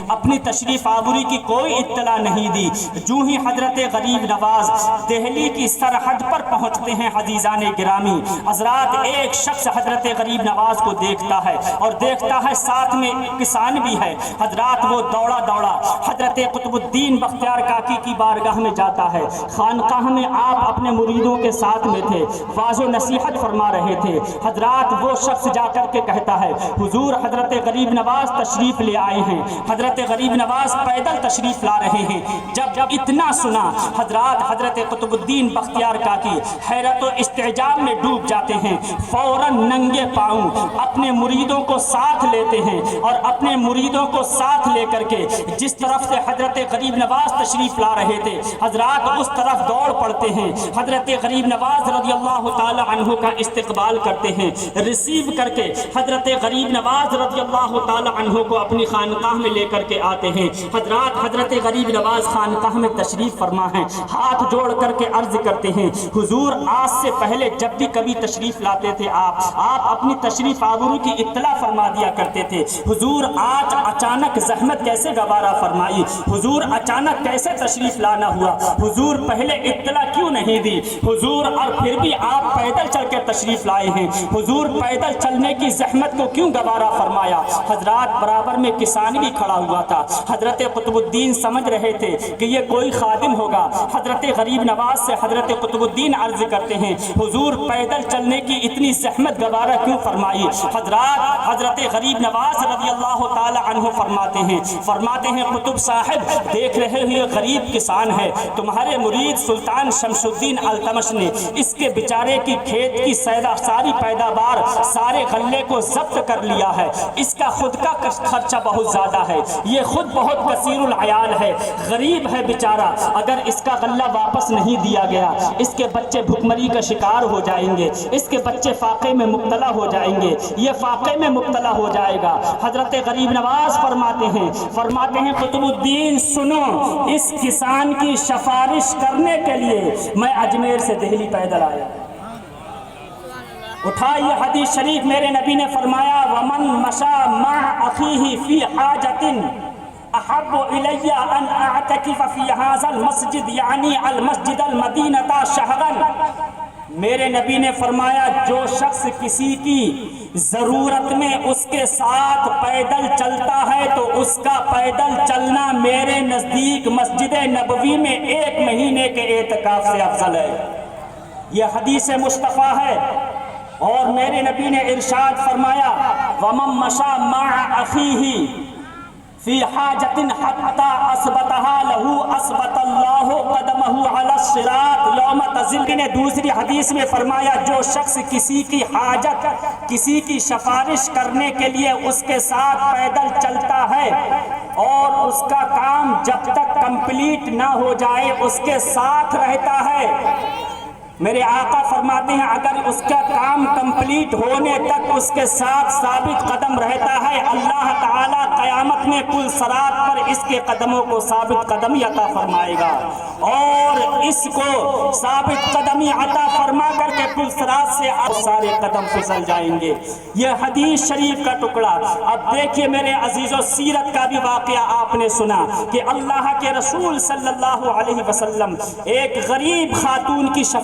اپنی تشریف آوری کی کوئی اطلاع نہیں دی۔ جو ہی حضرت غریب نواز دہلی کی سرحد پر پہنچتے ہیں عزیزان گرامی، حضرات ایک شخص حضرت غریب نواز کو دیکھتا ہے اور دیکھتا ہے ساتھ میں کسان بھی ہے۔ حضرات وہ دوڑا دوڑا حضرت قطب الدین بختیار کاکی کی بارگاہ میں جاتا ہے۔ خانقاہ میں آپ اپنے مریدوں کے ساتھ میں تھے، واعظ و نصیحت فرما رہے تھے۔ حضرات وہ شخص جا کر کے کہتا ہے حضور حضرت غریب نواز تشریف لے آئے ہیں، حضرت غریب نواز پیدل تشریف لا رہے ہیں۔ جب اتنا سنا حضرات حضرت قطب الدین بختیار کاکی حیرت و استعجاب میں ڈوب جاتے ہیں۔ فوراً ننگے پاؤں اپنے مریدوں کو ساتھ لیتے ہیں اور اپنے مریدوں کو ساتھ لے کر کے جس طرف سے حضرت غریب نواز تشریف لا رہے تھے حضرات اس طرف دوڑ پڑتے ہیں۔ حضرت غریب نواز رضی اللہ تعالی عنہ کا استقبال کرتے ہیں، ریسیو کر کے حضرت غریب نواز رضی اللہ تعالی عنہ کو اپنی خانقاہ میں لے کر کے آتے ہیں۔ حضرات حضرت غریب نواز خانقاہ میں تشریف فرما ہیں، ہاتھ جوڑ کر کے عرض کرتے ہیں حضور آج سے پہلے جب بھی کبھی تشریف لاتے تھے آپ اپنی تشریف آوری کی اطلاع فرما دیا کرتے تھے۔ حضور آج اچانک زحمت کیسے گوارا فرمائی، حضور اچانک کیسے تشریف لانا ہوا، حضور پہلے اطلاع کیوں نہیں دی، حضور اور پھر بھی آپ پیدل چل کے تشریف لائے ہیں، حضور پیدل چلنے کی زحمت کو کیوں گوارا فرمایا۔ حضرات برابر میں کسان بھی کھڑا ہوا تھا۔ حضرت قطب الدین سمجھ رہے تھے کہ یہ کوئی خادم ہوگا۔ حضرت غریب نواز سے حضرت قطب الدین عرض کرتے ہیں حضور پیدل چلنے کی اتنی زحمت گوارا کیوں فرمائی۔ حضرات حضرت غریب نواز رضی اللہ تعالی عنہ فرماتے ہیں قطب صاحب دیکھ رہے ہوئے غریب کسان ہے، تمہارے مرید سلطان شمس الدین التمش نے اس کے بیچارے کی کھیت کی ساری پیداوار سارے غلے کو ضبط کر لیا ہے، اس کا خود کا خرچہ بہت زیادہ ہے، یہ خود بہت کثیر العیال ہے، غریب ہے بیچارہ، اگر اس کا غلہ واپس نہیں دیا گیا اس کے بچے بھوکمری کا شکار ہو جائیں گے، اس کے بچے فاقے میں مبتلا ہو جائیں گے، یہ فاقے میں مبتلا ہو جائے گا۔ حضرت غریب نواز فرماتے ہیں قطب الدین سنو، اس کسان کی سفارش کرنے کے لیے میں اجمیر سے دہلی پیدل آیا۔ اٹھائیے حدیث شریف، میرے نبی نے فرمایا ومن مشى مع اخیہ فی حاجۃ احب الی ان اعتکف فی ھذا المسجد یعنی المسجد المدینہ شہرا۔ میرے نبی نے فرمایا جو شخص کسی کی ضرورت میں اس کے ساتھ پیدل چلتا ہے تو اس کا پیدل چلنا میرے نزدیک مسجد نبوی میں 1 مہینے کے اعتکاف سے افضل ہے۔ یہ حدیث مصطفیٰ ہے اور میرے نبی نے ارشاد فرمایا وَمَن مَشَى مَعَ أَخِيهِ فِي حَاجَةٍ حَتَّى أَثْبَتَهَا لَهُ أَثْبَتَ اللَّهُ قَدَمَهُ عَلَى الصِّرَاطِ يَوْمَ تَزِلُّ۔ نے دوسری حدیث میں فرمایا جو شخص کسی کی حاجت کسی کی سفارش کرنے کے لیے اس کے ساتھ پیدل چلتا ہے اور اس کا کام جب تک کمپلیٹ نہ ہو جائے اس کے ساتھ رہتا ہے، میرے آقا فرماتے ہیں اگر اس کا کام کمپلیٹ ہونے تک اس کے ساتھ ثابت قدم رہتا ہے اللہ تعالیٰ قیامت میں پل صراط پر اس کے قدموں کو ثابت قدمی عطا فرمائے گا اور اس کو ثابت قدمی عطا فرما کر کے پل صراط سے آپ سارے قدم پھسل جائیں گے۔ یہ حدیث شریف کا ٹکڑا۔ اب دیکھیے میرے عزیزو سیرت کا بھی واقعہ آپ نے سنا کہ اللہ کے رسول صلی اللہ علیہ وسلم ایک غریب خاتون کی شفاعت